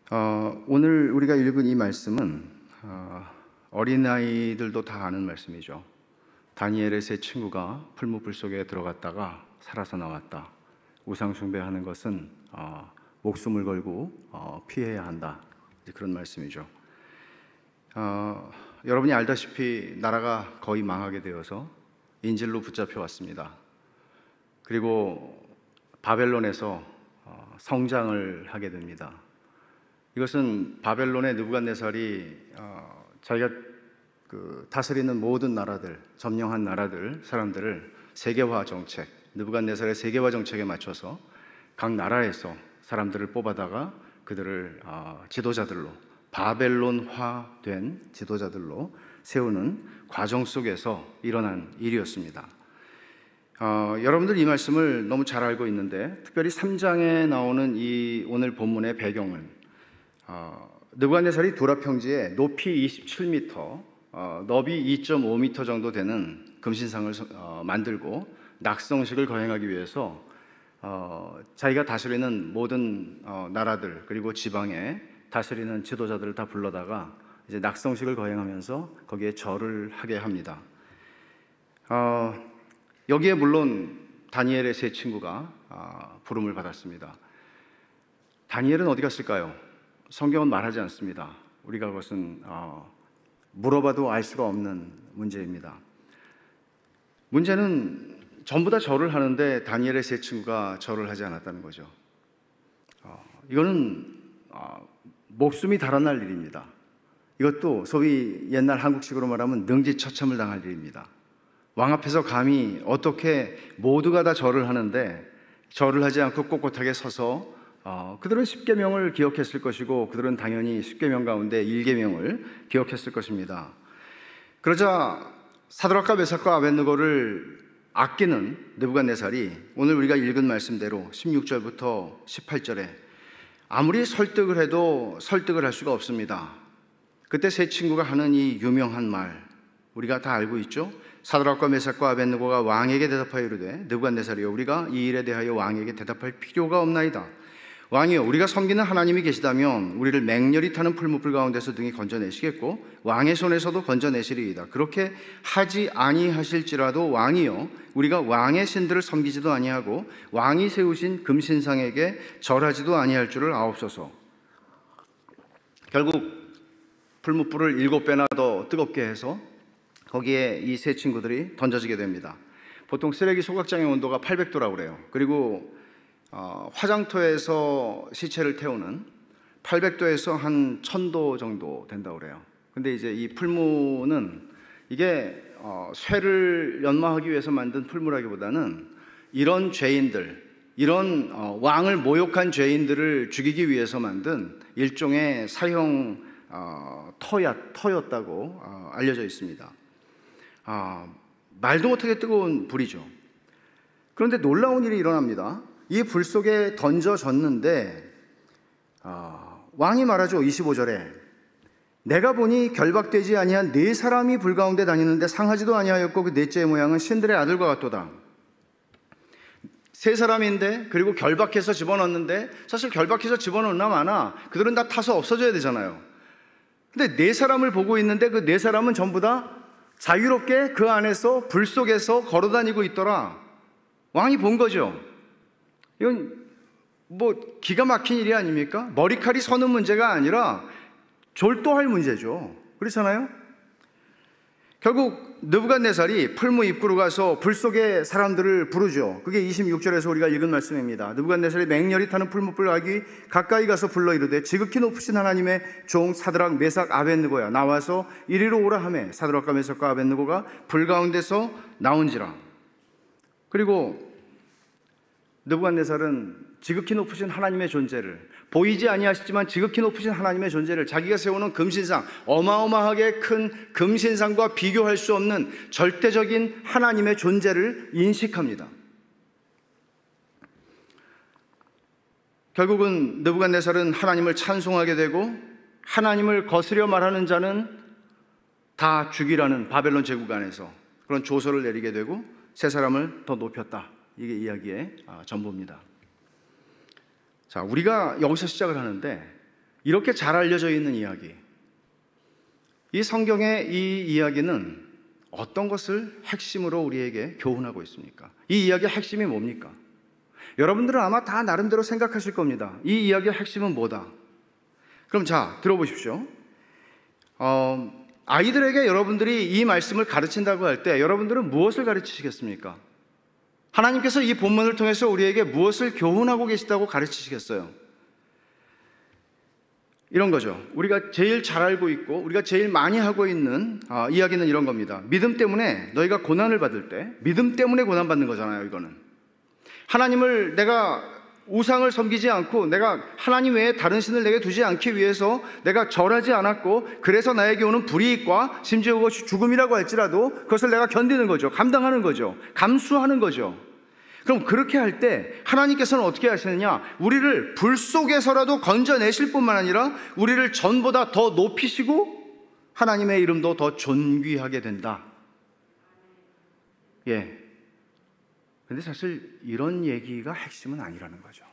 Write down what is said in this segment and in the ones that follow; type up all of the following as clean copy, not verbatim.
오늘 우리가 읽은 이 말씀은 어린아이들도 다 아는 말씀이죠. 다니엘의 세 친구가 풀무불 속에 들어갔다가 살아서 나왔다. 우상 숭배하는 것은 목숨을 걸고 피해야 한다. 그런 말씀이죠. 여러분이 알다시피 나라가 거의 망하게 되어서 인질로 붙잡혀 왔습니다. 그리고 바벨론에서 성장을 하게 됩니다. 이것은 바벨론의 느부갓네살이 자기가 다스리는 모든 나라들, 점령한 나라들, 사람들을 세계화 정책, 느부갓네살의 세계화 정책에 맞춰서 각 나라에서 사람들을 뽑아다가 그들을 지도자들로, 바벨론화된 지도자들로 세우는 과정 속에서 일어난 일이었습니다. 여러분들 이 말씀을 너무 잘 알고 있는데, 특별히 3장에 나오는 이 오늘 본문의 배경은 느부갓네살이 두라 평지에 높이 27m, 너비 2.5m 정도 되는 금신상을 만들고 낙성식을 거행하기 위해서 자기가 다스리는 모든 나라들 그리고 지방에 다스리는 지도자들을 다 불러다가 이제 낙성식을 거행하면서 거기에 절을 하게 합니다. 여기에 물론 다니엘의 세 친구가 부름을 받았습니다. 다니엘은 어디 갔을까요? 성경은 말하지 않습니다. 우리가 그것은 물어봐도 알 수가 없는 문제입니다. 문제는 전부 다 절을 하는데 다니엘의 세 친구가 절을 하지 않았다는 거죠. 이거는 목숨이 달아날 일입니다. 이것도 소위 옛날 한국식으로 말하면 능지처참을 당할 일입니다. 왕 앞에서 감히 어떻게 모두가 다 절을 하는데 절을 하지 않고 꼿꼿하게 서서 그들은 10계명을 기억했을 것이고 그들은 당연히 10계명 가운데 1계명을 기억했을 것입니다. 그러자 사드락과 메삭과 아벳느고를 아끼는 느부갓네살이 오늘 우리가 읽은 말씀대로 16절부터 18절에 아무리 설득을 해도 설득을 할 수가 없습니다. 그때 세 친구가 하는 이 유명한 말 우리가 다 알고 있죠. 사드락과 메삭과 아벳느고가 왕에게 대답하여 이르되 느부갓네살이여 우리가 이 일에 대하여 왕에게 대답할 필요가 없나이다. 왕이여 우리가 섬기는 하나님이 계시다면 우리를 맹렬히 타는 풀무불 가운데서 등이 건져내시겠고 왕의 손에서도 건져내시리이다. 그렇게 하지 아니하실지라도 왕이여 우리가 왕의 신들을 섬기지도 아니하고 왕이 세우신 금신상에게 절하지도 아니할 줄을 아옵소서. 결국 풀무불을 7배나 더 뜨겁게 해서 거기에 이 세 친구들이 던져지게 됩니다. 보통 쓰레기 소각장의 온도가 800도라고 그래요. 그리고 화장터에서 시체를 태우는 800도에서 한 1000도 정도 된다고 그래요. 근데 이제 이 풀무는 이게 쇠를 연마하기 위해서 만든 풀무라기보다는 이런 죄인들, 이런 왕을 모욕한 죄인들을 죽이기 위해서 만든 일종의 사형 터였다고 알려져 있습니다. 말도 못하게 뜨거운 불이죠. 그런데 놀라운 일이 일어납니다. 이 불 속에 던져졌는데 왕이 말하죠. 25절에 내가 보니 결박되지 아니한 4사람이 불 가운데 다니는데 상하지도 아니하였고 그 넷째의 모양은 신들의 아들과 같도다. 3사람인데 그리고 결박해서 집어넣는데 사실 결박해서 집어넣나 마나 그들은 다 타서 없어져야 되잖아요. 근데 4사람을 보고 있는데 그 4사람은 전부 다 자유롭게 그 안에서 불 속에서 걸어다니고 있더라. 왕이 본 거죠. 이건 뭐 기가 막힌 일이 아닙니까? 머리칼이 서는 문제가 아니라 졸도할 문제죠. 그렇잖아요? 결국 느부갓네살이 풀무 입구로 가서 불 속에 사람들을 부르죠. 그게 26절에서 우리가 읽은 말씀입니다. 느부갓네살이 맹렬히 타는 풀무불 아귀 가까이 가서 불러 이르되 지극히 높으신 하나님의 종 사드락 메삭 아벳느고야 나와서 이리로 오라 하매 사드락과 메삭과 아벳느고가 불 가운데서 나온지라. 그리고 느부갓네살은 지극히 높으신 하나님의 존재를, 보이지 아니하시지만 지극히 높으신 하나님의 존재를, 자기가 세우는 금신상, 어마어마하게 큰 금신상과 비교할 수 없는 절대적인 하나님의 존재를 인식합니다. 결국은 느부갓네살은 하나님을 찬송하게 되고 하나님을 거스려 말하는 자는 다 죽이라는 바벨론 제국 안에서 그런 조서를 내리게 되고 세 사람을 더 높였다. 이게 이야기의 전부입니다. 자, 우리가 여기서 시작을 하는데 이렇게 잘 알려져 있는 이야기. 이 성경의 이 이야기는 어떤 것을 핵심으로 우리에게 교훈하고 있습니까? 이 이야기의 핵심이 뭡니까? 여러분들은 아마 다 나름대로 생각하실 겁니다. 이 이야기의 핵심은 뭐다? 그럼 자, 들어보십시오. 아이들에게 여러분들이 이 말씀을 가르친다고 할 때 여러분들은 무엇을 가르치시겠습니까? 하나님께서 이 본문을 통해서 우리에게 무엇을 교훈하고 계시다고 가르치시겠어요? 이런 거죠. 우리가 제일 잘 알고 있고 우리가 제일 많이 하고 있는 이야기는 이런 겁니다. 믿음 때문에 너희가 고난을 받을 때, 믿음 때문에 고난받는 거잖아요. 이거는 하나님을, 내가 우상을 섬기지 않고 내가 하나님 외에 다른 신을 내게 두지 않기 위해서 내가 절하지 않았고, 그래서 나에게 오는 불이익과 심지어 그것이 죽음이라고 할지라도 그것을 내가 견디는 거죠. 감당하는 거죠. 감수하는 거죠. 그럼 그렇게 할 때 하나님께서는 어떻게 하시느냐? 우리를 불 속에서라도 건져내실 뿐만 아니라 우리를 전보다 더 높이시고 하나님의 이름도 더 존귀하게 된다. 예. 근데 사실 이런 얘기가 핵심은 아니라는 거죠.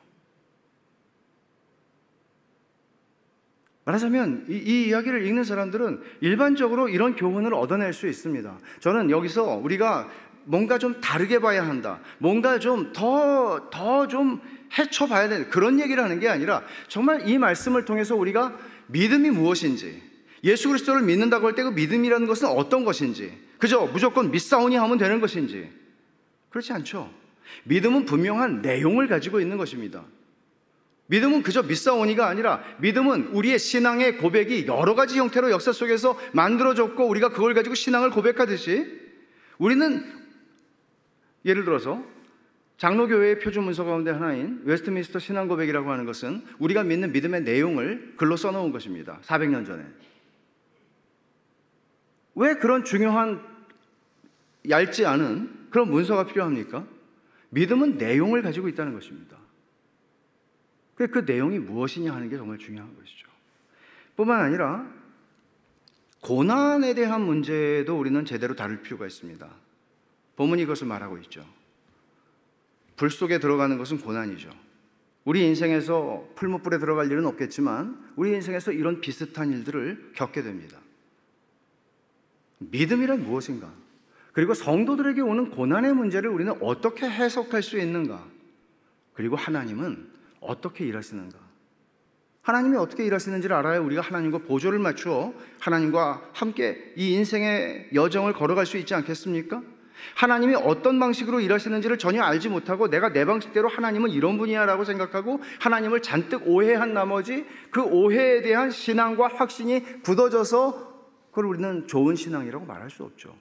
말하자면 이 이야기를 읽는 사람들은 일반적으로 이런 교훈을 얻어낼 수 있습니다. 저는 여기서 우리가 뭔가 좀 다르게 봐야 한다, 뭔가 좀 더 좀 헤쳐봐야 되는 그런 얘기를 하는 게 아니라, 정말 이 말씀을 통해서 우리가 믿음이 무엇인지, 예수 그리스도를 믿는다고 할 때 그 믿음이라는 것은 어떤 것인지, 그저 무조건 믿사오니 하면 되는 것인지, 그렇지 않죠. 믿음은 분명한 내용을 가지고 있는 것입니다. 믿음은 그저 믿사오니가 아니라, 믿음은 우리의 신앙의 고백이 여러 가지 형태로 역사 속에서 만들어졌고 우리가 그걸 가지고 신앙을 고백하듯이, 우리는 예를 들어서 장로교회의 표준 문서 가운데 하나인 웨스트민스터 신앙고백이라고 하는 것은 우리가 믿는 믿음의 내용을 글로 써놓은 것입니다. 400년 전에. 왜 그런 중요한 얇지 않은 그런 문서가 필요합니까? 믿음은 내용을 가지고 있다는 것입니다. 그 내용이 무엇이냐 하는 게 정말 중요한 것이죠. 뿐만 아니라 고난에 대한 문제도 우리는 제대로 다룰 필요가 있습니다. 본문이 이것을 말하고 있죠. 불 속에 들어가는 것은 고난이죠. 우리 인생에서 풀무불에 들어갈 일은 없겠지만 우리 인생에서 이런 비슷한 일들을 겪게 됩니다. 믿음이란 무엇인가? 그리고 성도들에게 오는 고난의 문제를 우리는 어떻게 해석할 수 있는가? 그리고 하나님은 어떻게 일하시는가? 하나님이 어떻게 일하시는지를 알아야 우리가 하나님과 보조를 맞추어 하나님과 함께 이 인생의 여정을 걸어갈 수 있지 않겠습니까? 하나님이 어떤 방식으로 일하시는지를 전혀 알지 못하고 내가 내 방식대로 하나님은 이런 분이야 라고 생각하고 하나님을 잔뜩 오해한 나머지 그 오해에 대한 신앙과 확신이 굳어져서 그걸 우리는 좋은 신앙이라고 말할 수 없죠.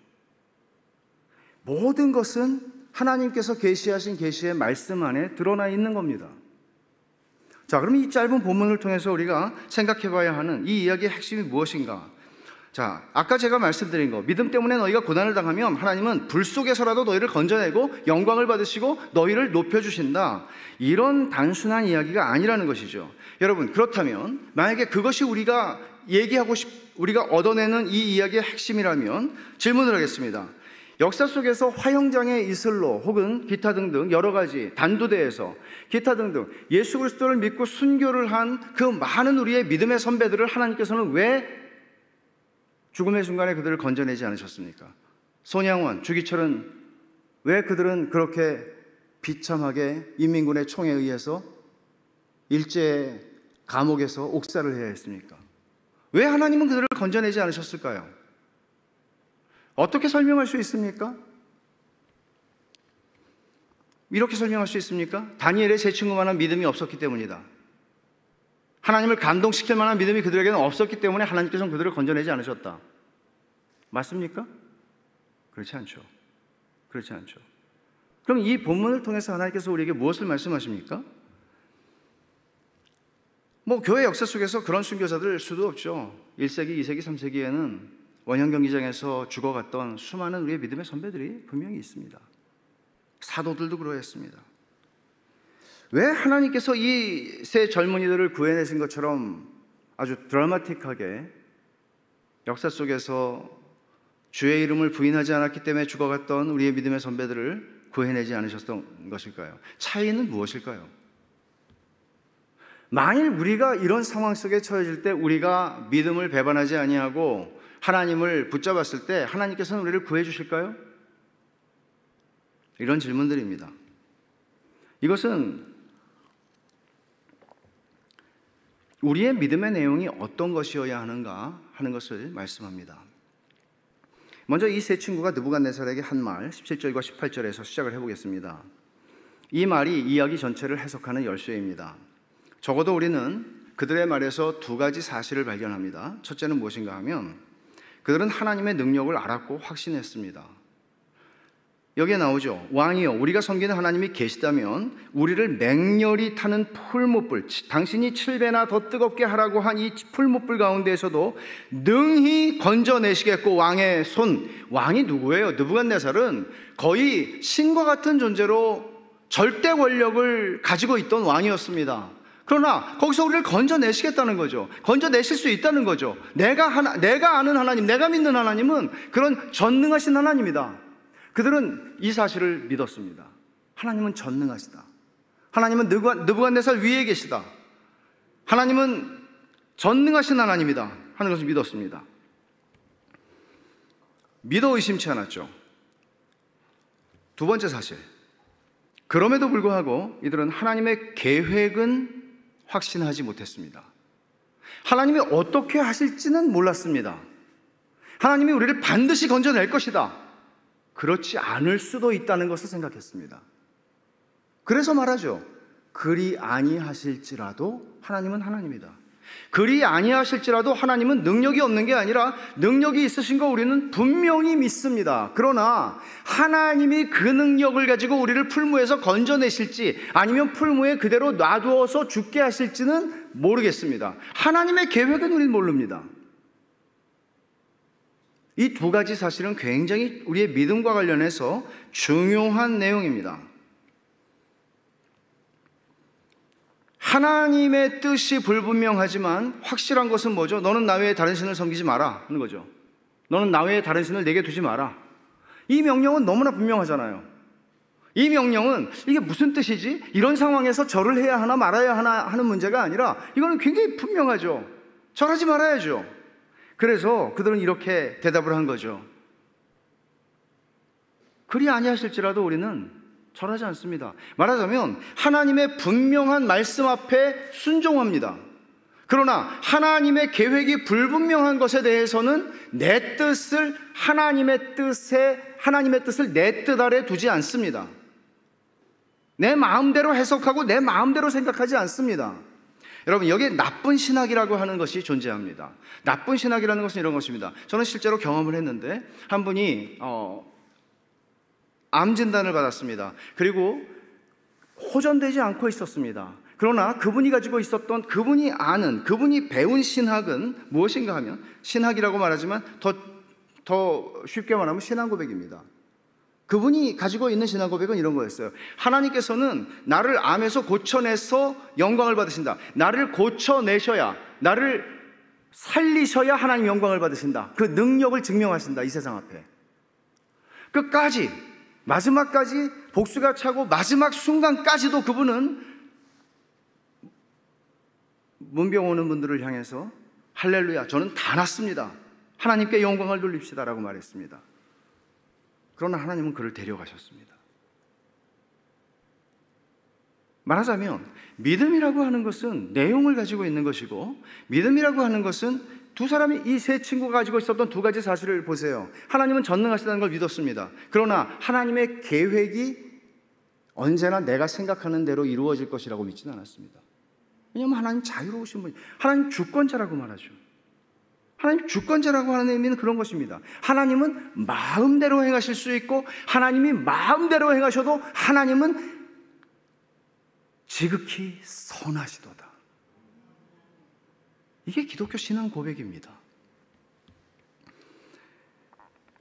모든 것은 하나님께서 계시하신 계시의 말씀 안에 드러나 있는 겁니다. 자, 그럼 이 짧은 본문을 통해서 우리가 생각해 봐야 하는 이 이야기의 핵심이 무엇인가? 자, 아까 제가 말씀드린 거, 믿음 때문에 너희가 고난을 당하면 하나님은 불 속에서라도 너희를 건져내고 영광을 받으시고 너희를 높여주신다. 이런 단순한 이야기가 아니라는 것이죠. 여러분, 그렇다면 만약에 그것이 우리가 우리가 얻어내는 이 이야기의 핵심이라면 질문을 하겠습니다. 역사 속에서 화형장의 이슬로 혹은 기타 등등 여러 가지 단두대에서 기타 등등 예수 그리스도를 믿고 순교를 한 그 많은 우리의 믿음의 선배들을 하나님께서는 왜 죽음의 순간에 그들을 건져내지 않으셨습니까? 손양원, 주기철은 왜 그들은 그렇게 비참하게 인민군의 총에 의해서 일제 감옥에서 옥살을 해야 했습니까? 왜 하나님은 그들을 건져내지 않으셨을까요? 어떻게 설명할 수 있습니까? 이렇게 설명할 수 있습니까? 다니엘의 세 친구만한 믿음이 없었기 때문이다. 하나님을 감동시킬 만한 믿음이 그들에게는 없었기 때문에 하나님께서는 그들을 건져내지 않으셨다. 맞습니까? 그렇지 않죠. 그렇지 않죠. 그럼 이 본문을 통해서 하나님께서 우리에게 무엇을 말씀하십니까? 교회 역사 속에서 그런 순교자들 수도 없죠. 1세기, 2세기, 3세기에는 원형 경기장에서 죽어갔던 수많은 우리의 믿음의 선배들이 분명히 있습니다. 사도들도 그러했습니다. 왜 하나님께서 이 세 젊은이들을 구해내신 것처럼 아주 드라마틱하게 역사 속에서 주의 이름을 부인하지 않았기 때문에 죽어갔던 우리의 믿음의 선배들을 구해내지 않으셨던 것일까요? 차이는 무엇일까요? 만일 우리가 이런 상황 속에 처해질 때 우리가 믿음을 배반하지 아니하고 하나님을 붙잡았을 때 하나님께서는 우리를 구해 주실까요? 이런 질문들입니다. 이것은 우리의 믿음의 내용이 어떤 것이어야 하는가 하는 것을 말씀합니다. 먼저 이 세 친구가 느부갓네살에게 한 말 17절과 18절에서 시작을 해보겠습니다. 이 말이 이야기 전체를 해석하는 열쇠입니다. 적어도 우리는 그들의 말에서 두 가지 사실을 발견합니다. 첫째는 무엇인가 하면 그들은 하나님의 능력을 알았고 확신했습니다. 여기에 나오죠. 왕이여, 우리가 섬기는 하나님이 계시다면 우리를 맹렬히 타는 풀무불, 당신이 7배나 더 뜨겁게 하라고 한 이 풀무불 가운데에서도 능히 건져내시겠고 왕의 손, 왕이 누구예요? 느부갓네살은 거의 신과 같은 존재로 절대 권력을 가지고 있던 왕이었습니다. 그러나 거기서 우리를 건져내시겠다는 거죠. 건져내실 수 있다는 거죠. 내가 아는 하나님, 내가 믿는 하나님은 그런 전능하신 하나님이다. 그들은 이 사실을 믿었습니다. 하나님은 전능하시다. 하나님은 느부갓네살 위에 계시다. 하나님은 전능하신 하나님이다 하는 것을 믿었습니다. 믿어 의심치 않았죠. 두 번째 사실, 그럼에도 불구하고 이들은 하나님의 계획은 확신하지 못했습니다. 하나님이 어떻게 하실지는 몰랐습니다. 하나님이 우리를 반드시 건져낼 것이다. 그렇지 않을 수도 있다는 것을 생각했습니다. 그래서 말하죠. 그리 아니하실지라도 하나님은 하나님이다. 그리 아니하실지라도 하나님은 능력이 없는 게 아니라 능력이 있으신 거 우리는 분명히 믿습니다. 그러나 하나님이 그 능력을 가지고 우리를 풀무에서 건져내실지 아니면 풀무에 그대로 놔두어서 죽게 하실지는 모르겠습니다. 하나님의 계획은 우리는 모릅니다. 이 두 가지 사실은 굉장히 우리의 믿음과 관련해서 중요한 내용입니다. 하나님의 뜻이 불분명하지만 확실한 것은 뭐죠? 너는 나 외에 다른 신을 섬기지 마라 하는 거죠. 너는 나 외에 다른 신을 내게 두지 마라. 이 명령은 너무나 분명하잖아요. 이 명령은 이게 무슨 뜻이지? 이런 상황에서 절을 해야 하나 말아야 하나 하는 문제가 아니라 이거는 굉장히 분명하죠. 절하지 말아야죠. 그래서 그들은 이렇게 대답을 한 거죠. 그리 아니하실지라도 우리는 절하지 않습니다. 말하자면 하나님의 분명한 말씀 앞에 순종합니다. 그러나 하나님의 계획이 불분명한 것에 대해서는 내 뜻을 하나님의 뜻을 내 뜻 아래 두지 않습니다. 내 마음대로 해석하고 내 마음대로 생각하지 않습니다. 여러분, 여기에 나쁜 신학이라고 하는 것이 존재합니다. 나쁜 신학이라는 것은 이런 것입니다. 저는 실제로 경험을 했는데 한 분이 암 진단을 받았습니다. 그리고 호전되지 않고 있었습니다. 그러나 그분이 가지고 있었던, 그분이 배운 신학은 무엇인가 하면, 신학이라고 말하지만 더 쉽게 말하면 신앙 고백입니다. 그분이 가지고 있는 신앙 고백은 이런 거였어요. 하나님께서는 나를 암에서 고쳐내서 영광을 받으신다. 나를 고쳐내셔야, 나를 살리셔야 하나님 영광을 받으신다. 그 능력을 증명하신다, 이 세상 앞에. 끝까지, 마지막까지 복수가 차고 마지막 순간까지도 그분은 문병 오는 분들을 향해서 할렐루야, 저는 다 났습니다. 하나님께 영광을 돌립시다 라고 말했습니다. 그러나 하나님은 그를 데려가셨습니다. 말하자면 믿음이라고 하는 것은 내용을 가지고 있는 것이고, 믿음이라고 하는 것은 두 사람이, 이 세 친구가 가지고 있었던 두 가지 사실을 보세요. 하나님은 전능하시다는 걸 믿었습니다. 그러나 하나님의 계획이 언제나 내가 생각하는 대로 이루어질 것이라고 믿지는 않았습니다. 왜냐하면 하나님 자유로우신 분이, 하나님 주권자라고 말하죠. 하나님 주권자라고 하는 의미는 그런 것입니다. 하나님은 마음대로 행하실 수 있고, 하나님이 마음대로 행하셔도 하나님은 지극히 선하시도다. 이게 기독교 신앙 고백입니다.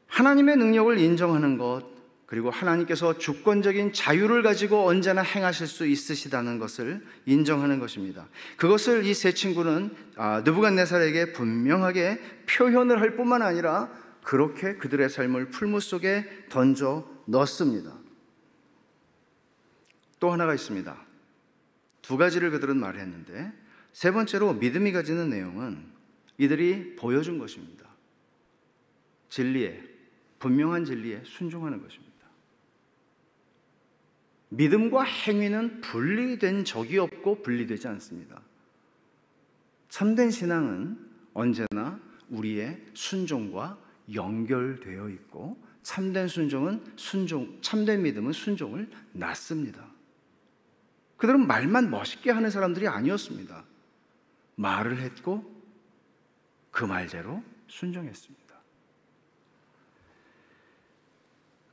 하나님의 능력을 인정하는 것, 그리고 하나님께서 주권적인 자유를 가지고 언제나 행하실 수 있으시다는 것을 인정하는 것입니다. 그것을 이 세 친구는 느부갓네살에게 분명하게 표현을 할 뿐만 아니라 그렇게 그들의 삶을 풀무 속에 던져 넣습니다. 또 하나가 있습니다. 두 가지를 그들은 말했는데, 세 번째로 믿음이 가지는 내용은 이들이 보여준 것입니다. 진리에, 분명한 진리에 순종하는 것입니다. 믿음과 행위는 분리된 적이 없고 분리되지 않습니다. 참된 신앙은 언제나 우리의 순종과 연결되어 있고, 참된 믿음은 순종을 낳습니다. 그들은 말만 멋있게 하는 사람들이 아니었습니다. 말을 했고 그 말대로 순종했습니다.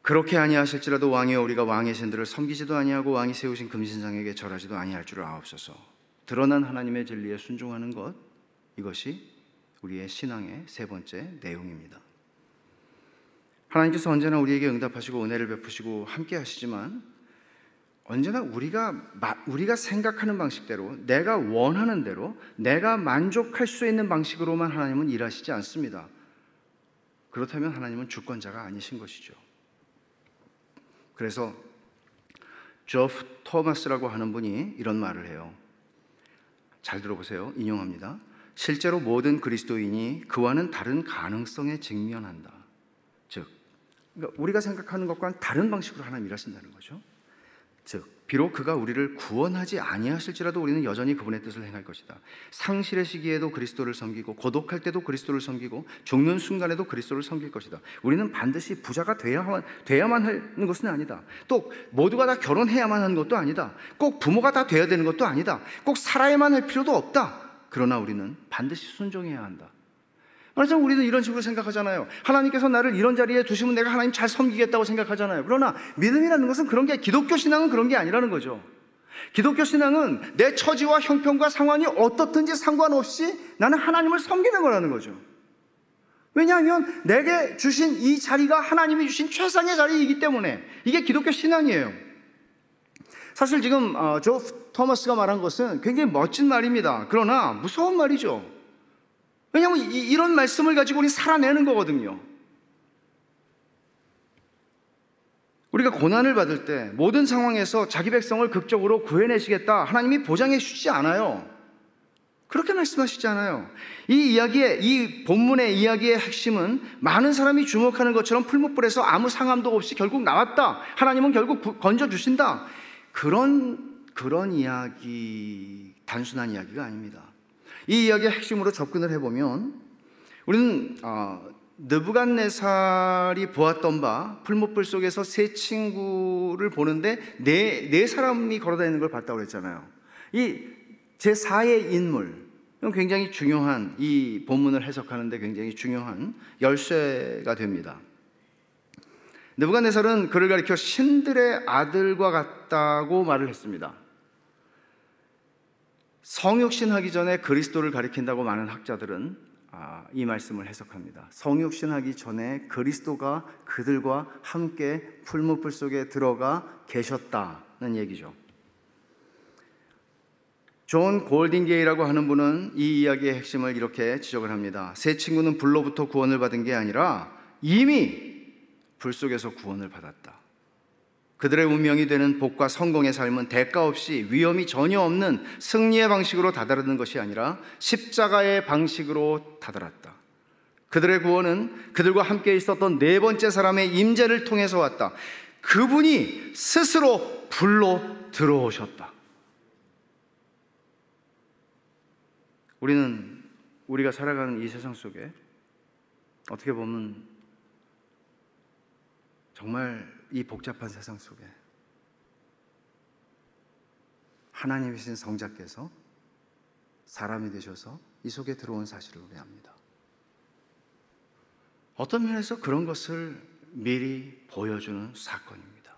그렇게 아니하실지라도 왕이여 우리가 왕의 신들을 섬기지도 아니하고 왕이 세우신 금신상에게 절하지도 아니할 줄을 아옵소서. 드러난 하나님의 진리에 순종하는 것, 이것이 우리의 신앙의 세 번째 내용입니다. 하나님께서 언제나 우리에게 응답하시고 은혜를 베푸시고 함께 하시지만, 언제나 우리가 생각하는 방식대로, 내가 원하는 대로, 내가 만족할 수 있는 방식으로만 하나님은 일하시지 않습니다. 그렇다면 하나님은 주권자가 아니신 것이죠. 그래서 조프 토마스라고 하는 분이 이런 말을 해요. 잘 들어보세요. 인용합니다. 실제로 모든 그리스도인이 그와는 다른 가능성에 직면한다. 즉, 그러니까 우리가 생각하는 것과는 다른 방식으로 하나님 일하신다는 거죠. 즉, 비록 그가 우리를 구원하지 아니하실지라도 우리는 여전히 그분의 뜻을 행할 것이다. 상실의 시기에도 그리스도를 섬기고, 고독할 때도 그리스도를 섬기고, 죽는 순간에도 그리스도를 섬길 것이다. 우리는 반드시 부자가 돼야만 하는 것은 아니다. 또 모두가 다 결혼해야만 하는 것도 아니다. 꼭 부모가 다 돼야 되는 것도 아니다. 꼭 살아야만 할 필요도 없다. 그러나 우리는 반드시 순종해야 한다. 말하자면 우리는 이런 식으로 생각하잖아요. 하나님께서 나를 이런 자리에 두시면 내가 하나님 잘 섬기겠다고 생각하잖아요. 그러나 믿음이라는 것은 그런 게, 기독교 신앙은 그런 게 아니라는 거죠. 기독교 신앙은 내 처지와 형편과 상황이 어떻든지 상관없이 나는 하나님을 섬기는 거라는 거죠. 왜냐하면 내게 주신 이 자리가 하나님이 주신 최상의 자리이기 때문에 이게 기독교 신앙이에요. 사실 지금 조 토마스가 말한 것은 굉장히 멋진 말입니다. 그러나 무서운 말이죠. 왜냐하면 이런 말씀을 가지고 우리 살아내는 거거든요. 우리가 고난을 받을 때 모든 상황에서 자기 백성을 극적으로 구해내시겠다, 하나님이 보장해 주시지 않아요. 그렇게 말씀하시지 않아요. 이 본문의 이야기의 핵심은 많은 사람이 주목하는 것처럼 풀무불에서 아무 상함도 없이 결국 나왔다, 하나님은 결국 건져주신다, 그런 이야기, 단순한 이야기가 아닙니다. 이 이야기의 핵심으로 접근을 해보면 우리는 느부갓네살이 보았던 바, 풀무불 속에서 세 친구를 보는데 네 사람이 걸어다니는 걸 봤다고 그랬잖아요. 이 제4의 인물, 굉장히 중요한, 이 본문을 해석하는데 굉장히 중요한 열쇠가 됩니다. 느부갓네살은 그를 가리켜 신들의 아들과 같다고 말을 했습니다. 성육신하기 전에 그리스도를 가리킨다고 많은 학자들은 이 말씀을 해석합니다. 성육신하기 전에 그리스도가 그들과 함께 풀무불 속에 들어가 계셨다는 얘기죠. 존 골딩게이라고 하는 분은 이 이야기의 핵심을 이렇게 지적을 합니다. 세 친구는 불로부터 구원을 받은 게 아니라 이미 불 속에서 구원을 받았다. 그들의 운명이 되는 복과 성공의 삶은 대가 없이 위험이 전혀 없는 승리의 방식으로 다다르는 것이 아니라 십자가의 방식으로 다다랐다. 그들의 구원은 그들과 함께 있었던 네 번째 사람의 임재를 통해서 왔다. 그분이 스스로 불로 들어오셨다. 우리가 살아가는 이 세상 속에 어떻게 보면 정말 이 복잡한 세상 속에 하나님이신 성자께서 사람이 되셔서 이 속에 들어온 사실을 우려합니다. 어떤 면에서 그런 것을 미리 보여주는 사건입니다.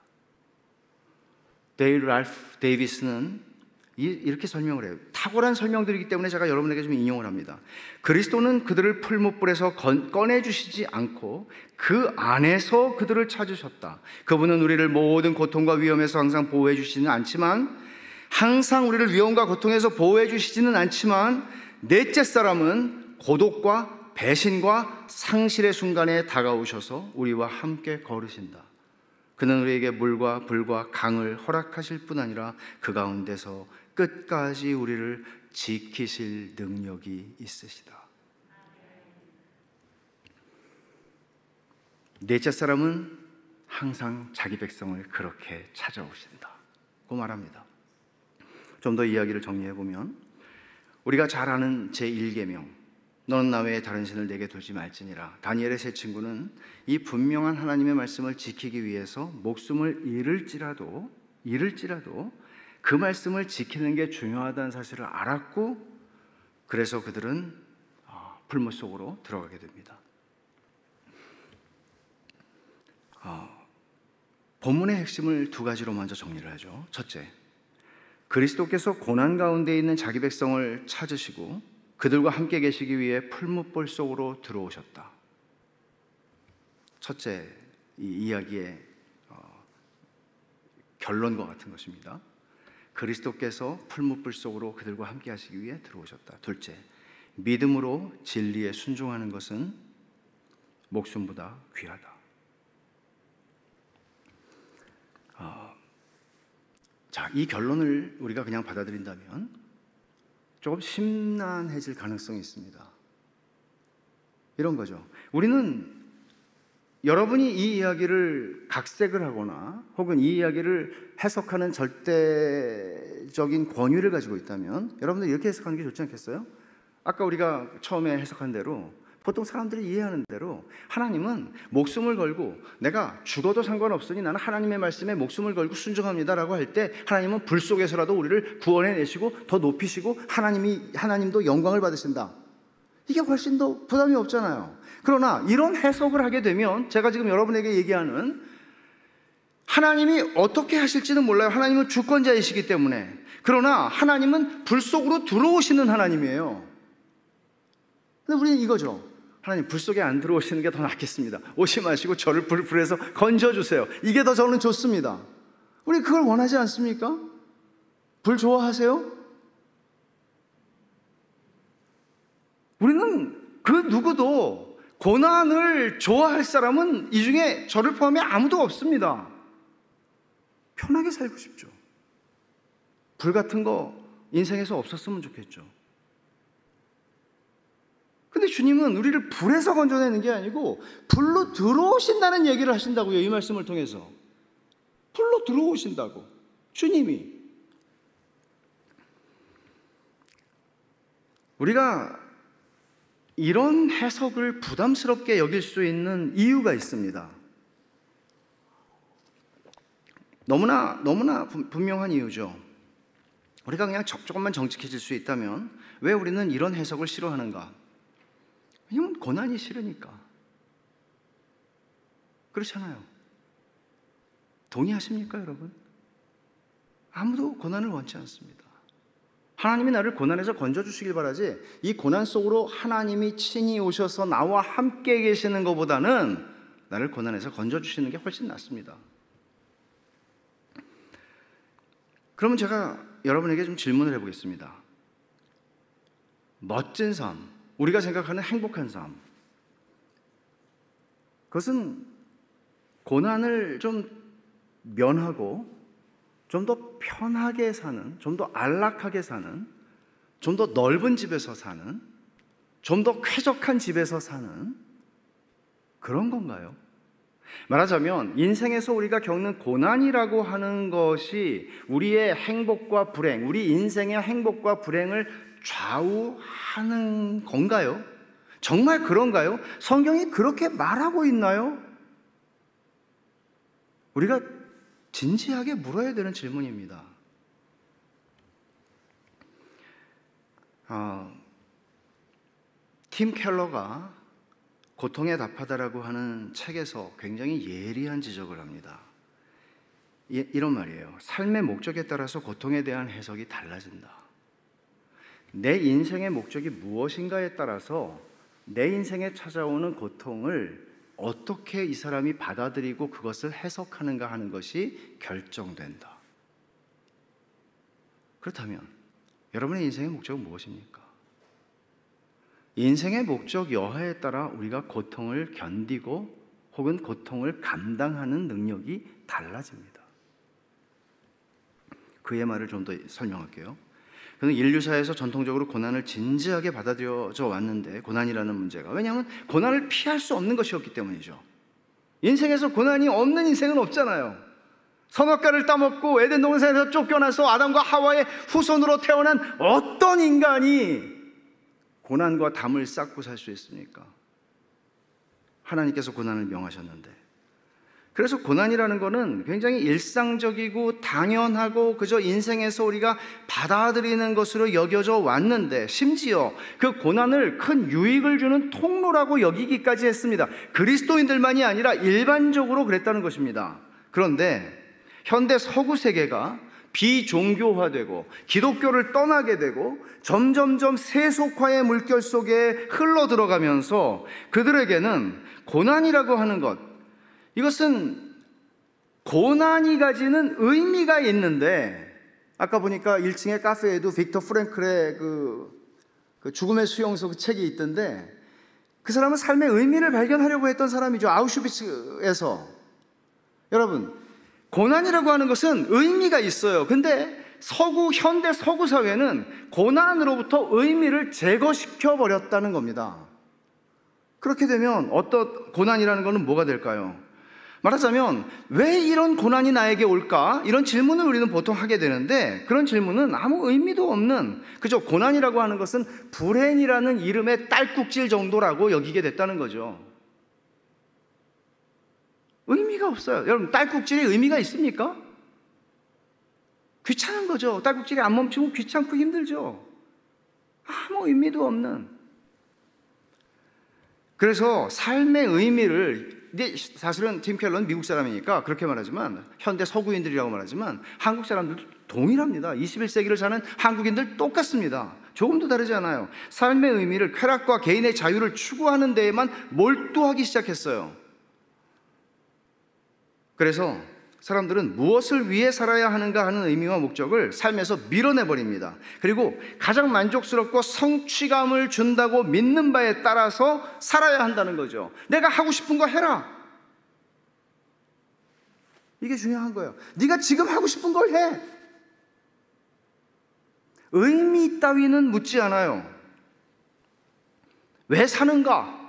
데일 랄프 데이비스는 이렇게 설명을 해요. 탁월한 설명들이기 때문에 제가 여러분에게 좀 인용을 합니다. 그리스도는 그들을 풀무불에서 꺼내주시지 않고 그 안에서 그들을 찾으셨다. 그분은 우리를 모든 고통과 위험에서 항상 보호해 주시지는 않지만, 항상 우리를 위험과 고통에서 보호해 주시지는 않지만, 넷째 사람은 고독과 배신과 상실의 순간에 다가오셔서 우리와 함께 걸으신다. 그는 우리에게 물과 불과 강을 허락하실 뿐 아니라 그 가운데서 끝까지 우리를 지키실 능력이 있으시다. 넷째 사람은 항상 자기 백성을 그렇게 찾아오신다 고 말합니다. 좀 더 이야기를 정리해보면, 우리가 잘 아는 제1계명, 너는 나 외에 다른 신을 내게 두지 말지니라. 다니엘의 세 친구는 이 분명한 하나님의 말씀을 지키기 위해서 목숨을 잃을지라도 그 말씀을 지키는 게 중요하다는 사실을 알았고, 그래서 그들은 풀무 속으로 들어가게 됩니다. 본문의 핵심을 두 가지로 먼저 정리를 하죠. 첫째, 그리스도께서 고난 가운데 있는 자기 백성을 찾으시고 그들과 함께 계시기 위해 풀무불 속으로 들어오셨다. 첫째, 이 이야기의 결론과 같은 것입니다. 그리스도께서 풀무불 속으로 그들과 함께 하시기 위해 들어오셨다. 둘째, 믿음으로 진리에 순종하는 것은 목숨보다 귀하다. 자, 이 결론을 우리가 그냥 받아들인다면 조금 심란해질 가능성이 있습니다. 이런 거죠. 우리는 여러분이 이 이야기를 각색을 하거나 혹은 이 이야기를 해석하는 절대적인 권위를 가지고 있다면 여러분들 이렇게 해석하는 게 좋지 않겠어요? 아까 우리가 처음에 해석한 대로, 보통 사람들이 이해하는 대로 하나님은 목숨을 걸고 내가 죽어도 상관없으니 나는 하나님의 말씀에 목숨을 걸고 순종합니다라고 할 때 하나님은 불 속에서라도 우리를 구원해내시고 더 높이시고 하나님도 영광을 받으신다. 이게 훨씬 더 부담이 없잖아요. 그러나 이런 해석을 하게 되면 제가 지금 여러분에게 얘기하는, 하나님이 어떻게 하실지는 몰라요. 하나님은 주권자이시기 때문에. 그러나 하나님은 불 속으로 들어오시는 하나님이에요. 근데 우리는 이거죠. 하나님, 불 속에 안 들어오시는 게 더 낫겠습니다. 오지 마시고 저를 불에서 건져주세요. 이게 더 저는 좋습니다. 우리 그걸 원하지 않습니까? 불 좋아하세요? 우리는 그 누구도 고난을 좋아할 사람은 이 중에 저를 포함해 아무도 없습니다. 편하게 살고 싶죠. 불 같은 거 인생에서 없었으면 좋겠죠. 근데 주님은 우리를 불에서 건져내는 게 아니고 불로 들어오신다는 얘기를 하신다고요. 이 말씀을 통해서 불로 들어오신다고, 주님이. 우리가 이런 해석을 부담스럽게 여길 수 있는 이유가 있습니다. 너무나 분명한 이유죠. 우리가 그냥 조금만 정직해질 수 있다면 왜 우리는 이런 해석을 싫어하는가? 왜냐면 고난이 싫으니까. 그렇잖아요. 동의하십니까, 여러분? 아무도 고난을 원치 않습니다. 하나님이 나를 고난에서 건져주시길 바라지, 이 고난 속으로 하나님이 친히 오셔서 나와 함께 계시는 것보다는 나를 고난에서 건져주시는 게 훨씬 낫습니다. 그러면 제가 여러분에게 좀 질문을 해보겠습니다. 멋진 삶, 우리가 생각하는 행복한 삶, 그것은 고난을 좀 면하고 좀 더 편하게 사는, 좀 더 안락하게 사는, 좀 더 넓은 집에서 사는, 좀 더 쾌적한 집에서 사는 그런 건가요? 말하자면 인생에서 우리가 겪는 고난이라고 하는 것이 우리의 행복과 불행, 우리 인생의 행복과 불행을 좌우하는 건가요? 정말 그런가요? 성경이 그렇게 말하고 있나요? 우리가 진지하게 물어야 되는 질문입니다. 팀 켈러가 고통에 답하다라고 하는 책에서 굉장히 예리한 지적을 합니다. 이런 말이에요. 삶의 목적에 따라서 고통에 대한 해석이 달라진다. 내 인생의 목적이 무엇인가에 따라서 내 인생에 찾아오는 고통을 어떻게 이 사람이 받아들이고 그것을 해석하는가 하는 것이 결정된다. 그렇다면 여러분의 인생의 목적은 무엇입니까? 인생의 목적 여하에 따라 우리가 고통을 견디고 혹은 고통을 감당하는 능력이 달라집니다. 그의 말을 좀 더 설명할게요. 그는 인류사에서 전통적으로 고난을 진지하게 받아들여져 왔는데, 고난이라는 문제가, 왜냐하면 고난을 피할 수 없는 것이었기 때문이죠. 인생에서 고난이 없는 인생은 없잖아요. 선악과를 따먹고 에덴 동산에서 쫓겨나서 아담과 하와의 후손으로 태어난 어떤 인간이 고난과 담을 쌓고 살 수 있습니까? 하나님께서 고난을 명하셨는데, 그래서 고난이라는 것은 굉장히 일상적이고 당연하고 그저 인생에서 우리가 받아들이는 것으로 여겨져 왔는데, 심지어 그 고난을 큰 유익을 주는 통로라고 여기기까지 했습니다. 그리스도인들만이 아니라 일반적으로 그랬다는 것입니다. 그런데 현대 서구 세계가 비종교화되고 기독교를 떠나게 되고 점점점 세속화의 물결 속에 흘러 들어가면서 그들에게는 고난이라고 하는 것, 이것은 고난이 가지는 의미가 있는데, 아까 보니까 1층의 카페에도 빅터 프랭클의 그 죽음의 수용소 그 책이 있던데, 그 사람은 삶의 의미를 발견하려고 했던 사람이죠. 아우슈비츠에서. 여러분, 고난이라고 하는 것은 의미가 있어요. 근데 현대 서구 사회는 고난으로부터 의미를 제거시켜 버렸다는 겁니다. 그렇게 되면 어떤 고난이라는 것은 뭐가 될까요? 말하자면 왜 이런 고난이 나에게 올까? 이런 질문을 우리는 보통 하게 되는데, 그런 질문은 아무 의미도 없는, 그저 고난이라고 하는 것은 불행이라는 이름의 딸꾹질 정도라고 여기게 됐다는 거죠. 의미가 없어요. 여러분, 딸꾹질이 의미가 있습니까? 귀찮은 거죠. 딸꾹질이 안 멈추면 귀찮고 힘들죠. 아무 의미도 없는. 그래서 삶의 의미를, 사실은 팀 켈러는 미국 사람이니까 그렇게 말하지만, 현대 서구인들이라고 말하지만 한국 사람들도 동일합니다. 21세기를 사는 한국인들 똑같습니다. 조금도 다르지 않아요. 삶의 의미를 쾌락과 개인의 자유를 추구하는 데에만 몰두하기 시작했어요. 그래서 사람들은 무엇을 위해 살아야 하는가 하는 의미와 목적을 삶에서 밀어내버립니다. 그리고 가장 만족스럽고 성취감을 준다고 믿는 바에 따라서 살아야 한다는 거죠. 내가 하고 싶은 거 해라. 이게 중요한 거예요. 네가 지금 하고 싶은 걸 해. 의미 따위는 묻지 않아요. 왜 사는가?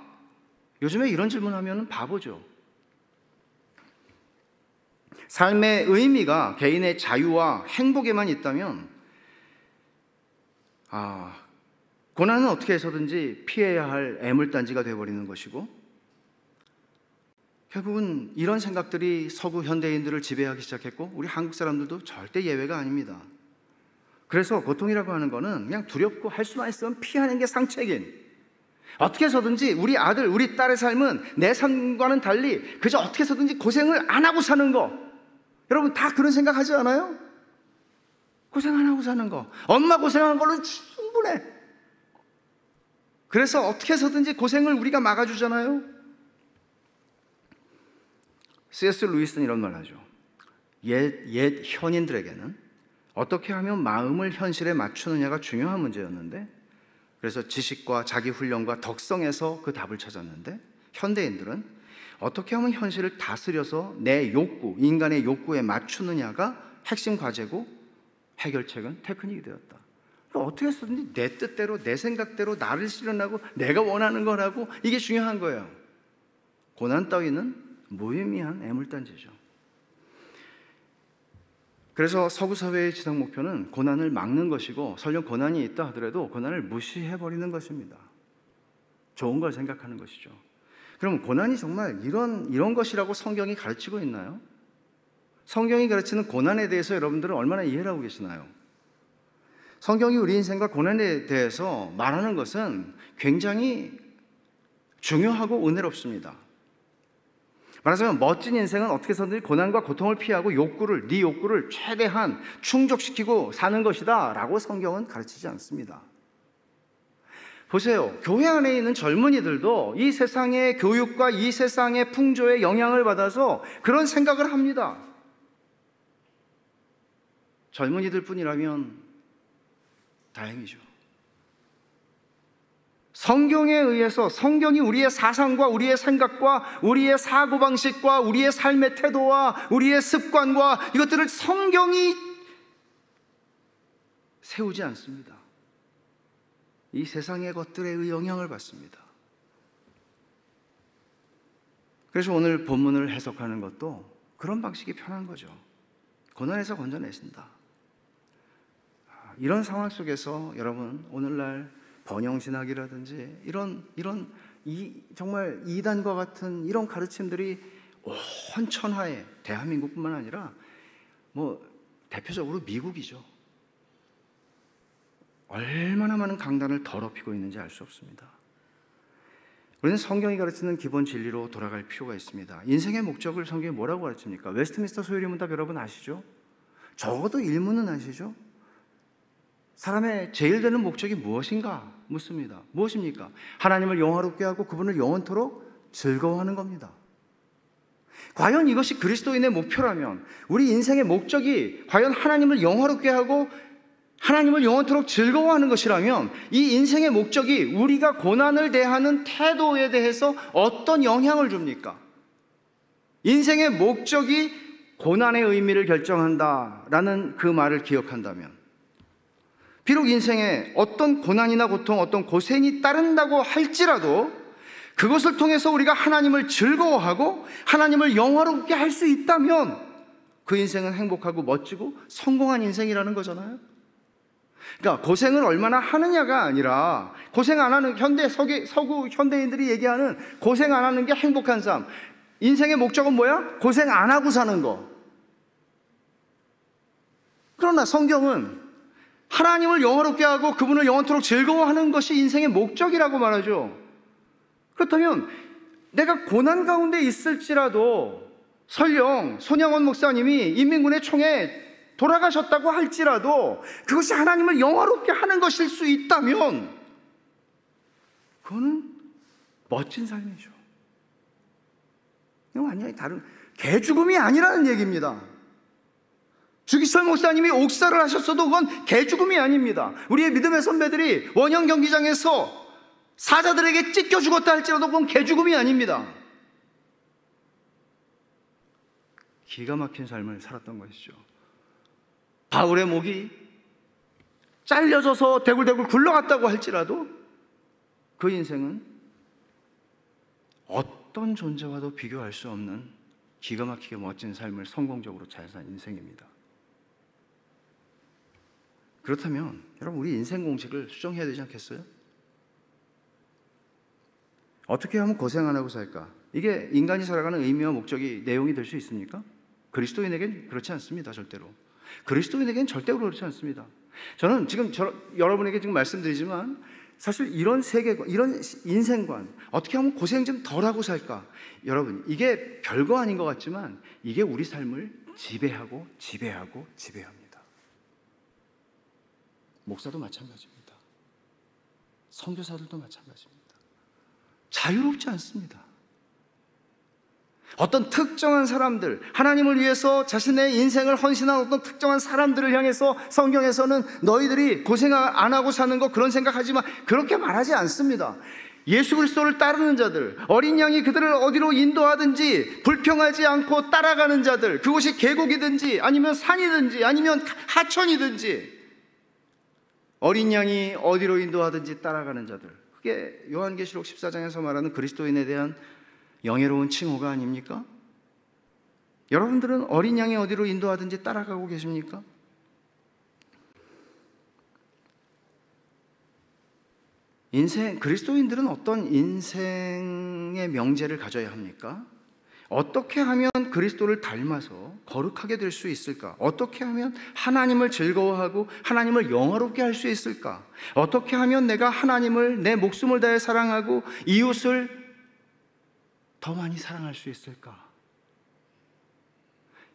요즘에 이런 질문하면 바보죠. 삶의 의미가 개인의 자유와 행복에만 있다면, 고난은 어떻게 해서든지 피해야 할 애물단지가 되어버리는 것이고, 결국은 이런 생각들이 서구 현대인들을 지배하기 시작했고, 우리 한국 사람들도 절대 예외가 아닙니다. 그래서 고통이라고 하는 거는 그냥 두렵고 할 수만 있으면 피하는 게 상책인, 어떻게 해서든지 우리 아들, 우리 딸의 삶은 내 삶과는 달리 그저 어떻게 해서든지 고생을 안 하고 사는 거. 여러분 다 그런 생각 하지 않아요? 고생 안 하고 사는 거. 엄마 고생한 걸로 충분해. 그래서 어떻게 해서든지 고생을 우리가 막아주잖아요. C.S. 루이스는 이런 말을 하죠. 옛 현인들에게는 어떻게 하면 마음을 현실에 맞추느냐가 중요한 문제였는데, 그래서 지식과 자기 훈련과 덕성에서 그 답을 찾았는데, 현대인들은 어떻게 하면 현실을 다스려서 내 욕구, 인간의 욕구에 맞추느냐가 핵심 과제고, 해결책은 테크닉이 되었다. 그러니까 어떻게 해서든지 내 뜻대로, 내 생각대로 나를 실현하고 내가 원하는 걸 하고, 이게 중요한 거예요. 고난 따위는 무의미한 애물단지죠. 그래서 서구 사회의 지상 목표는 고난을 막는 것이고, 설령 고난이 있다 하더라도 고난을 무시해버리는 것입니다. 좋은 걸 생각하는 것이죠. 그럼 고난이 정말 이런 것이라고 성경이 가르치고 있나요? 성경이 가르치는 고난에 대해서 여러분들은 얼마나 이해를 하고 계시나요? 성경이 우리 인생과 고난에 대해서 말하는 것은 굉장히 중요하고 은혜롭습니다. 말하자면 멋진 인생은 어떻게 해서든 고난과 고통을 피하고 네 욕구를 최대한 충족시키고 사는 것이다 라고 성경은 가르치지 않습니다. 보세요. 교회 안에 있는 젊은이들도 이 세상의 교육과 이 세상의 풍조에 영향을 받아서 그런 생각을 합니다. 젊은이들 뿐이라면 다행이죠. 성경에 의해서, 성경이 우리의 사상과 우리의 생각과 우리의 사고방식과 우리의 삶의 태도와 우리의 습관과 이것들을 성경이 세우지 않습니다. 이 세상의 것들에 영향을 받습니다. 그래서 오늘 본문을 해석하는 것도 그런 방식이 편한 거죠. 고난에서 건져내신다. 이런 상황 속에서 여러분, 오늘날 번영신학이라든지 이런 정말 이단과 같은 이런 가르침들이 온 천하에, 대한민국뿐만 아니라 대표적으로 미국이죠. 얼마나 많은 강단을 더럽히고 있는지 알 수 없습니다. 우리는 성경이 가르치는 기본 진리로 돌아갈 필요가 있습니다. 인생의 목적을 성경이 뭐라고 가르칩니까? 웨스트민스터 소유리문답 여러분 아시죠? 적어도 일문은 아시죠? 사람의 제일 되는 목적이 무엇인가 묻습니다. 무엇입니까? 하나님을 영화롭게 하고 그분을 영원토록 즐거워하는 겁니다. 과연 이것이 그리스도인의 목표라면, 우리 인생의 목적이 과연 하나님을 영화롭게 하고 하나님을 영원토록 즐거워하는 것이라면, 이 인생의 목적이 우리가 고난을 대하는 태도에 대해서 어떤 영향을 줍니까? 인생의 목적이 고난의 의미를 결정한다라는 그 말을 기억한다면, 비록 인생에 어떤 고난이나 고통, 어떤 고생이 따른다고 할지라도 그것을 통해서 우리가 하나님을 즐거워하고 하나님을 영화롭게 할 수 있다면 그 인생은 행복하고 멋지고 성공한 인생이라는 거잖아요. 그러니까 고생을 얼마나 하느냐가 아니라, 고생 안 하는 서구 현대인들이 얘기하는 고생 안 하는 게 행복한 삶, 인생의 목적은 뭐야? 고생 안 하고 사는 거. 그러나 성경은 하나님을 영화롭게 하고 그분을 영원토록 즐거워하는 것이 인생의 목적이라고 말하죠. 그렇다면 내가 고난 가운데 있을지라도, 설령 손양원 목사님이 인민군의 총에 돌아가셨다고 할지라도 그것이 하나님을 영화롭게 하는 것일 수 있다면 그거는 멋진 삶이죠. 완전히 다른, 개죽음이 아니라는 얘기입니다. 주기철 목사님이 옥살을 하셨어도 그건 개죽음이 아닙니다. 우리의 믿음의 선배들이 원형 경기장에서 사자들에게 찢겨 죽었다 할지라도 그건 개죽음이 아닙니다. 기가 막힌 삶을 살았던 것이죠. 바울의 목이 잘려져서 대굴대굴 굴러갔다고 할지라도 그 인생은 어떤 존재와도 비교할 수 없는 기가 막히게 멋진 삶을 성공적으로 잘 산 인생입니다. 그렇다면 여러분, 우리 인생 공식을 수정해야 되지 않겠어요? 어떻게 하면 고생 안 하고 살까? 이게 인간이 살아가는 의미와 목적이, 내용이 될 수 있습니까? 그리스도인에겐 그렇지 않습니다. 절대로. 그리스도인에겐 절대로 그렇지 않습니다. 저는 지금 여러분에게 지금 말씀드리지만, 사실 이런 세계관, 이런 인생관, 어떻게 하면 고생 좀 덜하고 살까? 여러분, 이게 별거 아닌 것 같지만 이게 우리 삶을 지배하고 지배합니다. 목사도 마찬가지입니다. 선교사들도 마찬가지입니다. 자유롭지 않습니다. 어떤 특정한 사람들, 하나님을 위해서 자신의 인생을 헌신한 어떤 특정한 사람들을 향해서 성경에서는 너희들이 고생 안 하고 사는 거 그런 생각하지 마, 그렇게 말하지 않습니다. 예수 그리스도를 따르는 자들, 어린 양이 그들을 어디로 인도하든지 불평하지 않고 따라가는 자들, 그곳이 계곡이든지 아니면 산이든지 아니면 하천이든지 어린 양이 어디로 인도하든지 따라가는 자들, 그게 요한계시록 14장에서 말하는 그리스도인에 대한 영예로운 칭호가 아닙니까? 여러분들은 어린 양이 어디로 인도하든지 따라가고 계십니까? 그리스도인들은 어떤 인생의 명제를 가져야 합니까? 어떻게 하면 그리스도를 닮아서 거룩하게 될 수 있을까? 어떻게 하면 하나님을 즐거워하고 하나님을 영화롭게 할 수 있을까? 어떻게 하면 내가 하나님을 내 목숨을 다해 사랑하고 이웃을 더 많이 사랑할 수 있을까?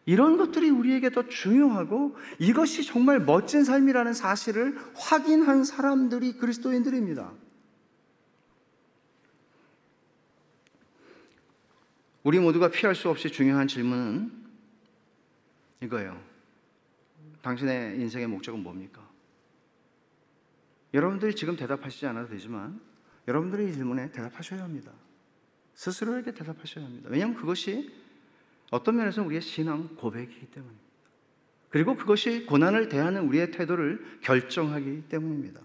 이런 것들이 우리에게 더 중요하고, 이것이 정말 멋진 삶이라는 사실을 확인한 사람들이 그리스도인들입니다. 우리 모두가 피할 수 없이 중요한 질문은 이거예요. 당신의 인생의 목적은 뭡니까? 여러분들이 지금 대답하시지 않아도 되지만 여러분들이 이 질문에 대답하셔야 합니다. 스스로에게 대답하셔야 합니다. 왜냐하면 그것이 어떤 면에서는 우리의 신앙 고백이기 때문입니다. 그리고 그것이 고난을 대하는 우리의 태도를 결정하기 때문입니다.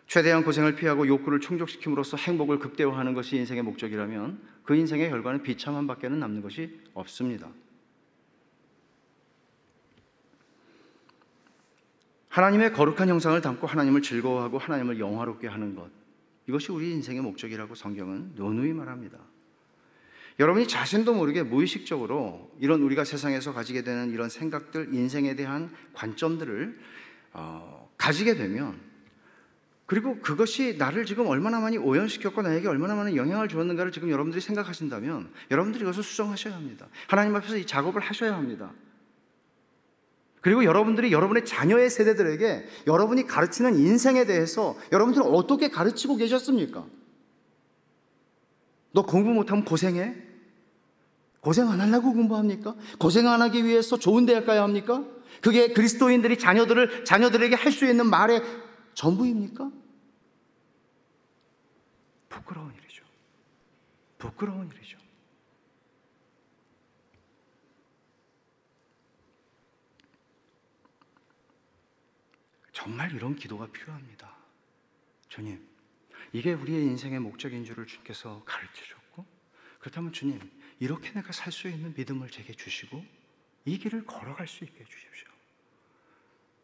최대한 고생을 피하고 욕구를 충족시킴으로써 행복을 극대화하는 것이 인생의 목적이라면 그 인생의 결과는 비참함 밖에는 남는 것이 없습니다. 하나님의 거룩한 형상을 담고 하나님을 즐거워하고 하나님을 영화롭게 하는 것, 이것이 우리 인생의 목적이라고 성경은 누누이 말합니다. 여러분이 자신도 모르게 무의식적으로 이런 우리가 세상에서 가지게 되는 이런 생각들, 인생에 대한 관점들을 가지게 되면, 그리고 그것이 나를 지금 얼마나 많이 오염시켰고 나에게 얼마나 많은 영향을 주었는가를 지금 여러분들이 생각하신다면 여러분들이 이것을 수정하셔야 합니다. 하나님 앞에서 이 작업을 하셔야 합니다. 그리고 여러분들이 여러분의 자녀의 세대들에게 여러분이 가르치는 인생에 대해서 여러분들은 어떻게 가르치고 계셨습니까? 너 공부 못하면 고생해? 고생 안 하려고 공부합니까? 고생 안 하기 위해서 좋은 대학 가야 합니까? 그게 그리스도인들이 자녀들에게 할 수 있는 말의 전부입니까? 부끄러운 일이죠. 부끄러운 일이죠. 정말 이런 기도가 필요합니다. 주님, 이게 우리의 인생의 목적인 줄을 주께서 가르쳐줬고, 그렇다면 주님, 이렇게 내가 살 수 있는 믿음을 제게 주시고 이 길을 걸어갈 수 있게 해주십시오.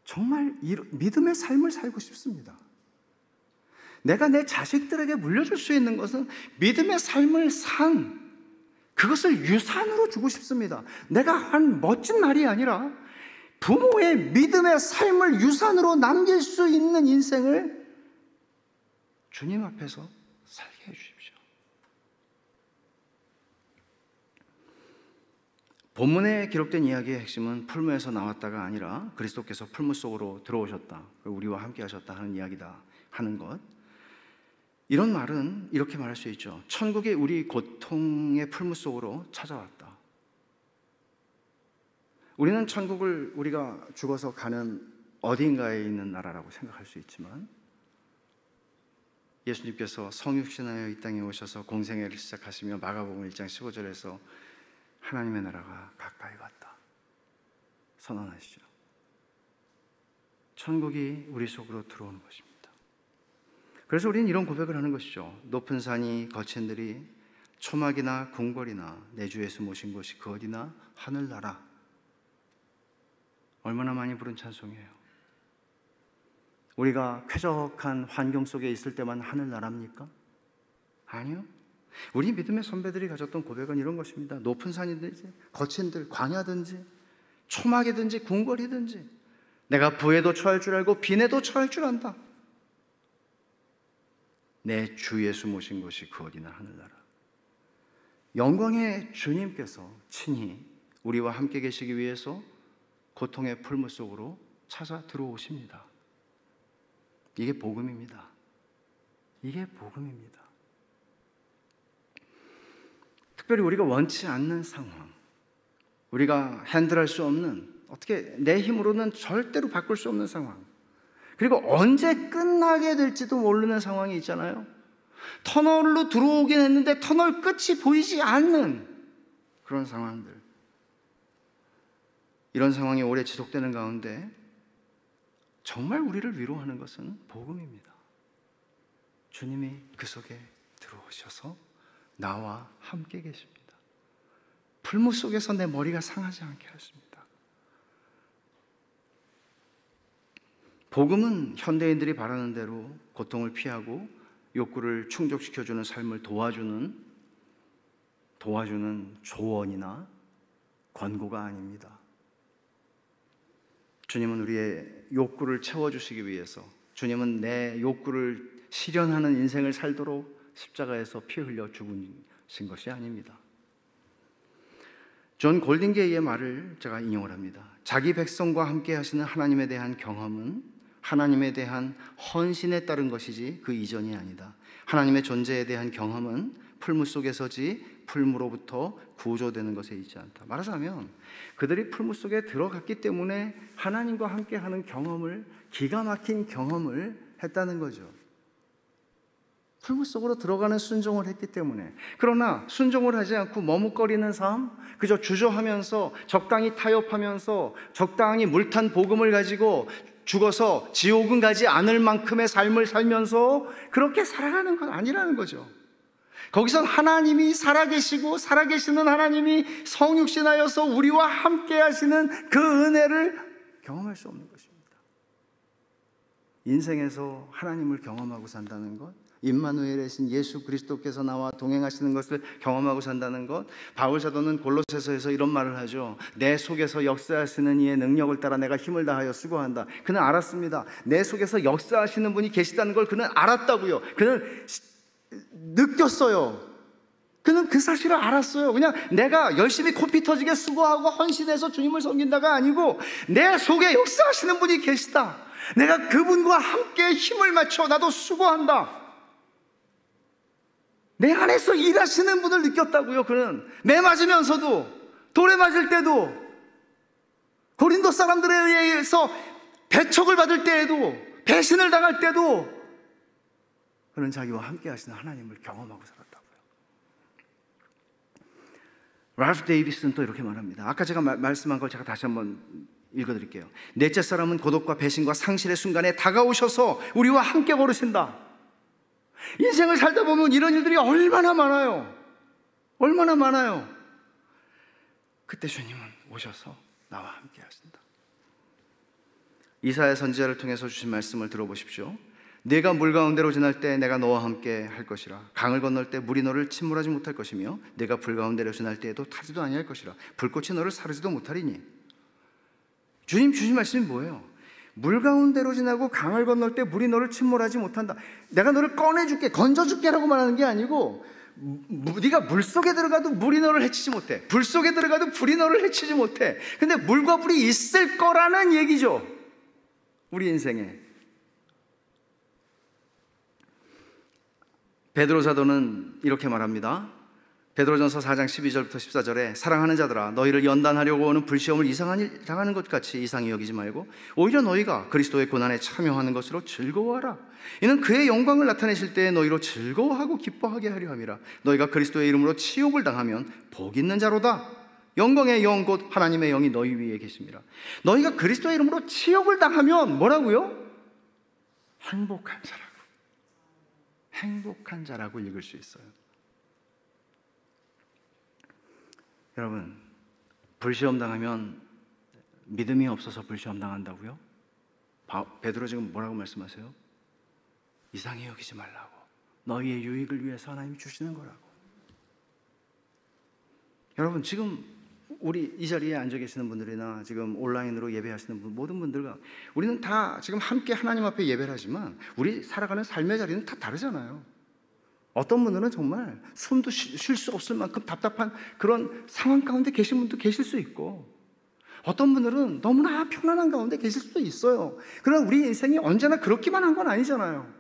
정말 믿음의 삶을 살고 싶습니다. 내가 내 자식들에게 물려줄 수 있는 것은 믿음의 삶을 산 그것을 유산으로 주고 싶습니다. 내가 한 멋진 말이 아니라 부모의 믿음의 삶을 유산으로 남길 수 있는 인생을 주님 앞에서 살게 해주십시오. 본문에 기록된 이야기의 핵심은 풀무에서 나왔다가 아니라 그리스도께서 풀무 속으로 들어오셨다, 우리와 함께 하셨다 하는 이야기다 하는 것. 이런 말은 이렇게 말할 수 있죠. 천국이 우리 고통의 풀무 속으로 찾아왔다. 우리는 천국을 우리가 죽어서 가는 어딘가에 있는 나라라고 생각할 수 있지만, 예수님께서 성육신하여 이 땅에 오셔서 공생애를 시작하시며 마가복음 1장 15절에서 하나님의 나라가 가까이 왔다 선언하시죠. 천국이 우리 속으로 들어오는 것입니다. 그래서 우리는 이런 고백을 하는 것이죠. 높은 산이 거친 들이 초막이나 궁궐이나 내 주 예수 모신 곳이 그 어디나 하늘나라. 얼마나 많이 부른 찬송이에요. 우리가 쾌적한 환경 속에 있을 때만 하늘나라입니까? 아니요. 우리 믿음의 선배들이 가졌던 고백은 이런 것입니다. 높은 산이든지 거친 들, 광야든지 초막이든지 궁궐이든지 내가 부에도 처할 줄 알고 빈에도 처할 줄 안다. 내 주 예수 모신 곳이 그 어디나 하늘나라. 영광의 주님께서 친히 우리와 함께 계시기 위해서 고통의 풀무 속으로 찾아 들어오십니다. 이게 복음입니다. 이게 복음입니다. 특별히 우리가 원치 않는 상황, 우리가 핸들할 수 없는, 어떻게 내 힘으로는 절대로 바꿀 수 없는 상황, 그리고 언제 끝나게 될지도 모르는 상황이 있잖아요. 터널로 들어오긴 했는데 터널 끝이 보이지 않는 그런 상황들. 이런 상황이 오래 지속되는 가운데 정말 우리를 위로하는 것은 복음입니다. 주님이 그 속에 들어오셔서 나와 함께 계십니다. 풀무 속에서 내 머리가 상하지 않게 하십니다. 복음은 현대인들이 바라는 대로 고통을 피하고 욕구를 충족시켜주는 삶을 도와주는 조언이나 권고가 아닙니다. 주님은 우리의 욕구를 채워주시기 위해서, 주님은 내 욕구를 실현하는 인생을 살도록 십자가에서 피 흘려 죽으신 것이 아닙니다. 존 골딩게이의 말을 제가 인용을 합니다. 자기 백성과 함께 하시는 하나님에 대한 경험은 하나님에 대한 헌신에 따른 것이지 그 이전이 아니다. 하나님의 존재에 대한 경험은 풀무 속에서지 풀무로부터 구조되는 것에 있지 않다. 말하자면 그들이 풀무 속에 들어갔기 때문에 하나님과 함께하는 경험을, 기가 막힌 경험을 했다는 거죠. 풀무 속으로 들어가는 순종을 했기 때문에. 그러나 순종을 하지 않고 머뭇거리는 삶, 그저 주저하면서 적당히 타협하면서 적당히 물탄 복음을 가지고 죽어서 지옥은 가지 않을 만큼의 삶을 살면서 그렇게 살아가는 건 아니라는 거죠. 거기선 하나님이 살아계시고 살아계시는 하나님이 성육신하여서 우리와 함께 하시는 그 은혜를 경험할 수 없는 것입니다. 인생에서 하나님을 경험하고 산다는 것, 임마누엘이신 예수 그리스도께서 나와 동행하시는 것을 경험하고 산다는 것, 바울 사도는 골로새서에서 이런 말을 하죠. 내 속에서 역사하시는 이의 능력을 따라 내가 힘을 다하여 수고한다. 그는 알았습니다. 내 속에서 역사하시는 분이 계시다는 걸 그는 알았다고요. 그는 느꼈어요. 그는 그 사실을 알았어요. 그냥 내가 열심히 코피 터지게 수고하고 헌신해서 주님을 섬긴다가 아니고 내 속에 역사하시는 분이 계시다. 내가 그분과 함께 힘을 맞춰 나도 수고한다. 내 안에서 일하시는 분을 느꼈다고요. 그는 매 맞으면서도, 돌에 맞을 때도, 고린도 사람들에 의해서 배척을 받을 때에도, 배신을 당할 때도 그는 자기와 함께 하시는 하나님을 경험하고 살았다고요. 랄프 데이비스는 또 이렇게 말합니다. 아까 제가 말씀한 걸 제가 다시 한번 읽어드릴게요. 넷째 사람은 고독과 배신과 상실의 순간에 다가오셔서 우리와 함께 걸으신다. 인생을 살다 보면 이런 일들이 얼마나 많아요. 얼마나 많아요. 그때 주님은 오셔서 나와 함께 하신다. 이사야 선지자를 통해서 주신 말씀을 들어보십시오. 네가 물 가운데로 지날 때 내가 너와 함께 할 것이라. 강을 건널 때 물이 너를 침몰하지 못할 것이며 네가 불 가운데로 지날 때에도 타지도 아니할 것이라. 불꽃이 너를 사르지도 못하리니. 주님 주신 말씀이 뭐예요? 물 가운데로 지나고 강을 건널 때 물이 너를 침몰하지 못한다. 내가 너를 꺼내줄게, 건져줄게 라고 말하는 게 아니고, 네가 물 속에 들어가도 물이 너를 해치지 못해. 불 속에 들어가도 불이 너를 해치지 못해. 근데 물과 불이 있을 거라는 얘기죠. 우리 인생에. 베드로 사도는 이렇게 말합니다. 베드로전서 4장 12절부터 14절에 사랑하는 자들아 너희를 연단하려고 오는 불시험을 이상한 일 당하는 것 같이 이상히 여기지 말고 오히려 너희가 그리스도의 고난에 참여하는 것으로 즐거워하라. 이는 그의 영광을 나타내실 때에 너희로 즐거워하고 기뻐하게 하려 함이라. 너희가 그리스도의 이름으로 치욕을 당하면 복 있는 자로다. 영광의 영 곧 하나님의 영이 너희 위에 계십니다. 너희가 그리스도의 이름으로 치욕을 당하면 뭐라고요? 행복한 자라고. 행복한 자라고 읽을 수 있어요. 여러분, 불시험 당하면 믿음이 없어서 불시험 당한다고요? 베드로 지금 뭐라고 말씀하세요? 이상히 여기지 말라고. 너희의 유익을 위해서 하나님이 주시는 거라고. 여러분, 지금 우리 이 자리에 앉아 계시는 분들이나 지금 온라인으로 예배하시는 분, 모든 분들과 우리는 다 지금 함께 하나님 앞에 예배를 하지만 우리 살아가는 삶의 자리는 다 다르잖아요. 어떤 분들은 정말 숨도 쉴 수 없을 만큼 답답한 그런 상황 가운데 계신 분도 계실 수 있고, 어떤 분들은 너무나 편안한 가운데 계실 수도 있어요. 그러나 우리 인생이 언제나 그렇기만 한 건 아니잖아요.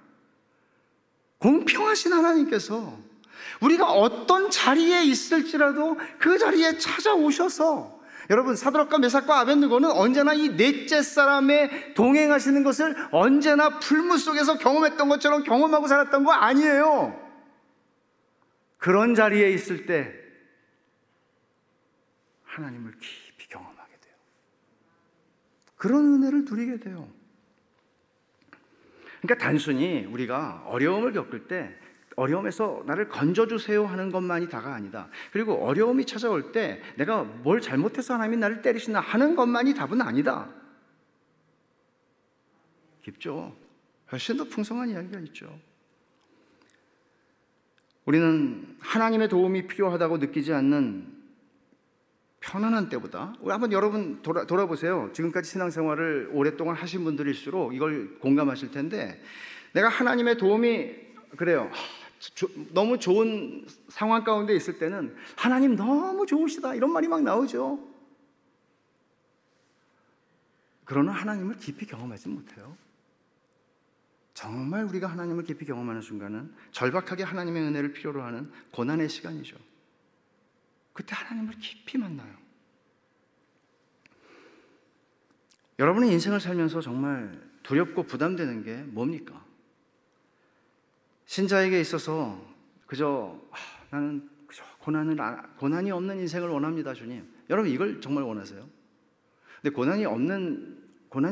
공평하신 하나님께서 우리가 어떤 자리에 있을지라도 그 자리에 찾아오셔서, 여러분, 사드락과 메삭과 아벳느고는 언제나 이 넷째 사람의 동행하시는 것을 언제나 불문 속에서 경험했던 것처럼 경험하고 살았던 거 아니에요. 그런 자리에 있을 때 하나님을 깊이 경험하게 돼요. 그런 은혜를 누리게 돼요. 그러니까 단순히 우리가 어려움을 겪을 때 어려움에서 나를 건져주세요 하는 것만이 다가 아니다. 그리고 어려움이 찾아올 때 내가 뭘 잘못해서 하나님이 나를 때리시나 하는 것만이 답은 아니다. 깊죠? 훨씬 더 풍성한 이야기가 있죠. 우리는 하나님의 도움이 필요하다고 느끼지 않는 편안한 때보다, 한번 여러분 돌아보세요. 지금까지 신앙생활을 오랫동안 하신 분들일수록 이걸 공감하실 텐데, 내가 하나님의 도움이 그래요. 너무 좋은 상황 가운데 있을 때는 하나님 너무 좋으시다 이런 말이 막 나오죠. 그러나 하나님을 깊이 경험하지 못해요. 정말 우리가 하나님을 깊이 경험하는 순간은 절박하게 하나님의 은혜를 필요로 하는 고난의 시간이죠. 그때 하나님을 깊이 만나요. 여러분의 인생을 살면서 정말 두렵고 부담되는 게 뭡니까? 신자에게 있어서 그저 나는 그저 고난이 없는 인생을 원합니다, 주님. 여러분 이걸 정말 원하세요? 근데 고난이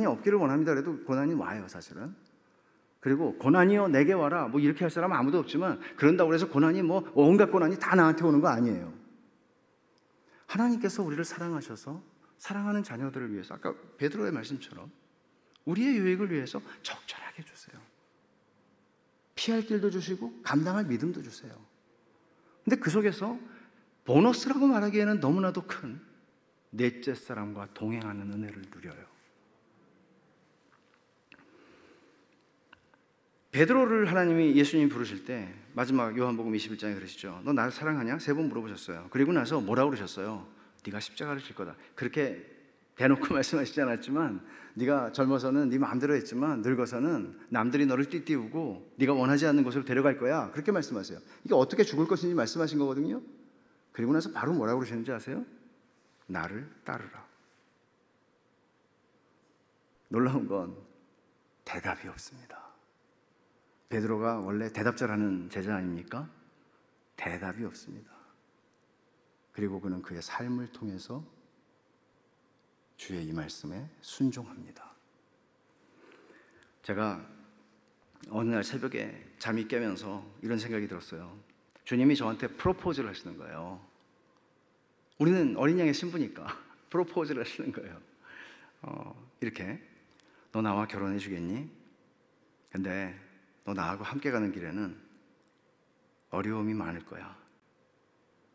없기를 원합니다. 그래도 고난이 와요, 사실은. 그리고 고난이여 내게 와라 뭐 이렇게 할 사람은 아무도 없지만, 그런다고 해서 고난이 뭐 온갖 고난이 다 나한테 오는 거 아니에요. 하나님께서 우리를 사랑하셔서 사랑하는 자녀들을 위해서 아까 베드로의 말씀처럼 우리의 유익을 위해서 적절하게 주세요. 피할 길도 주시고 감당할 믿음도 주세요. 근데 그 속에서 보너스라고 말하기에는 너무나도 큰 넷째 사람과 동행하는 은혜를 누려요. 베드로를 하나님이 예수님이 부르실 때 마지막 요한복음 21장에 그러시죠. 너 나를 사랑하냐? 3번 물어보셨어요. 그리고 나서 뭐라고 그러셨어요? 네가 십자가를 질 거다. 그렇게 대놓고 말씀하시지 않았지만, 네가 젊어서는 네 마음대로 했지만 늙어서는 남들이 너를 띠띠우고 네가 원하지 않는 곳으로 데려갈 거야. 그렇게 말씀하세요. 이게 어떻게 죽을 것인지 말씀하신 거거든요. 그리고 나서 바로 뭐라고 그러시는지 아세요? 나를 따르라. 놀라운 건 대답이 없습니다. 베드로가 원래 대답 잘하는 제자 아닙니까? 대답이 없습니다. 그리고 그는 그의 삶을 통해서 주의 이 말씀에 순종합니다. 제가 어느 날 새벽에 잠이 깨면서 이런 생각이 들었어요. 주님이 저한테 프로포즈를 하시는 거예요. 우리는 어린 양의 신부니까 프로포즈를 하시는 거예요. 이렇게 너 나와 결혼해 주겠니? 근데 너 나하고 함께 가는 길에는 어려움이 많을 거야.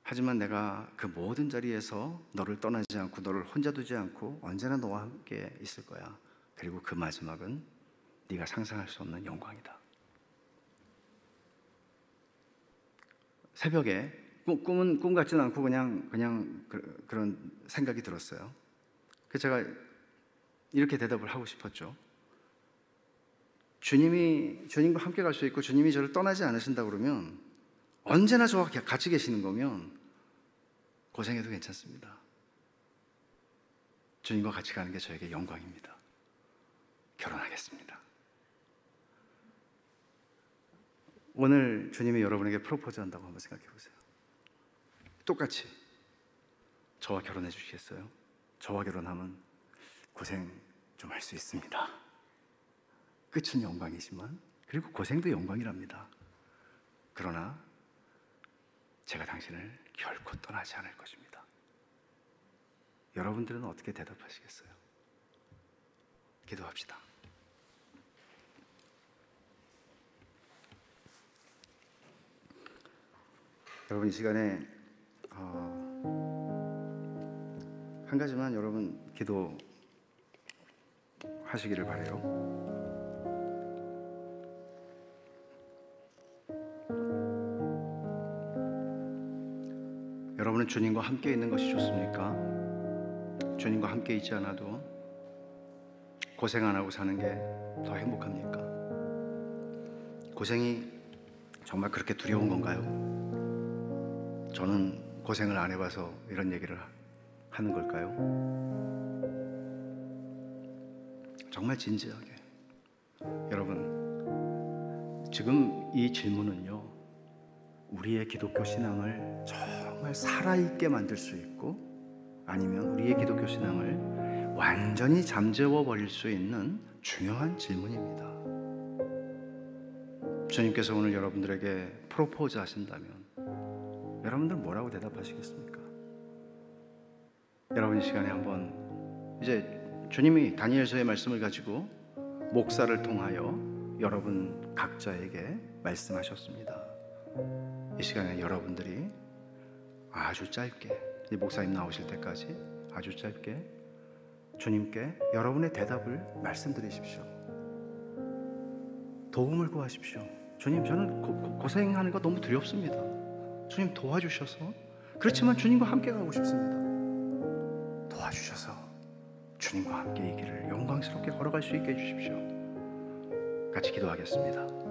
하지만 내가 그 모든 자리에서 너를 떠나지 않고 너를 혼자 두지 않고 언제나 너와 함께 있을 거야. 그리고 그 마지막은 네가 상상할 수 없는 영광이다. 새벽에 꿈은 꿈 같지는 않고 그냥 그런 생각이 들었어요. 그래서 제가 이렇게 대답을 하고 싶었죠. 주님과 함께 갈 수 있고 주님이 저를 떠나지 않으신다 그러면, 언제나 저와 같이 계시는 거면 고생해도 괜찮습니다. 주님과 같이 가는 게 저에게 영광입니다. 결혼하겠습니다. 오늘 주님이 여러분에게 프로포즈 한다고 한번 생각해 보세요. 똑같이 저와 결혼해 주시겠어요? 저와 결혼하면 고생 좀 할 수 있습니다. 끝은 영광이지만 그리고 고생도 영광이랍니다. 그러나 제가 당신을 결코 떠나지 않을 것입니다. 여러분들은 어떻게 대답하시겠어요? 기도합시다. 여러분 이 시간에 한 가지만 여러분 기도하시기를 바라요. 여러분은 주님과 함께 있는 것이 좋습니까? 주님과 함께 있지 않아도 고생 안 하고 사는 게 더 행복합니까? 고생이 정말 그렇게 두려운 건가요? 저는 고생을 안 해봐서 이런 얘기를 하는 걸까요? 정말 진지하게 여러분, 지금 이 질문은요, 우리의 기독교 신앙을 정말 살아있게 만들 수 있고, 아니면 우리의 기독교 신앙을 완전히 잠재워 버릴 수 있는 중요한 질문입니다. 주님께서 오늘 여러분들에게 프로포즈 하신다면 여러분들 뭐라고 대답하시겠습니까? 여러분 이 시간에 한번, 이제 주님이 다니엘서의 말씀을 가지고 목사를 통하여 여러분 각자에게 말씀하셨습니다. 이 시간에 여러분들이 아주 짧게, 목사님 나오실 때까지 아주 짧게 주님께 여러분의 대답을 말씀드리십시오. 도움을 구하십시오. 주님, 저는 고생하는 거 너무 두렵습니다. 주님 도와주셔서, 그렇지만 주님과 함께 가고 싶습니다. 도와주셔서 주님과 함께 이 길을 영광스럽게 걸어갈 수 있게 해주십시오. 같이 기도하겠습니다.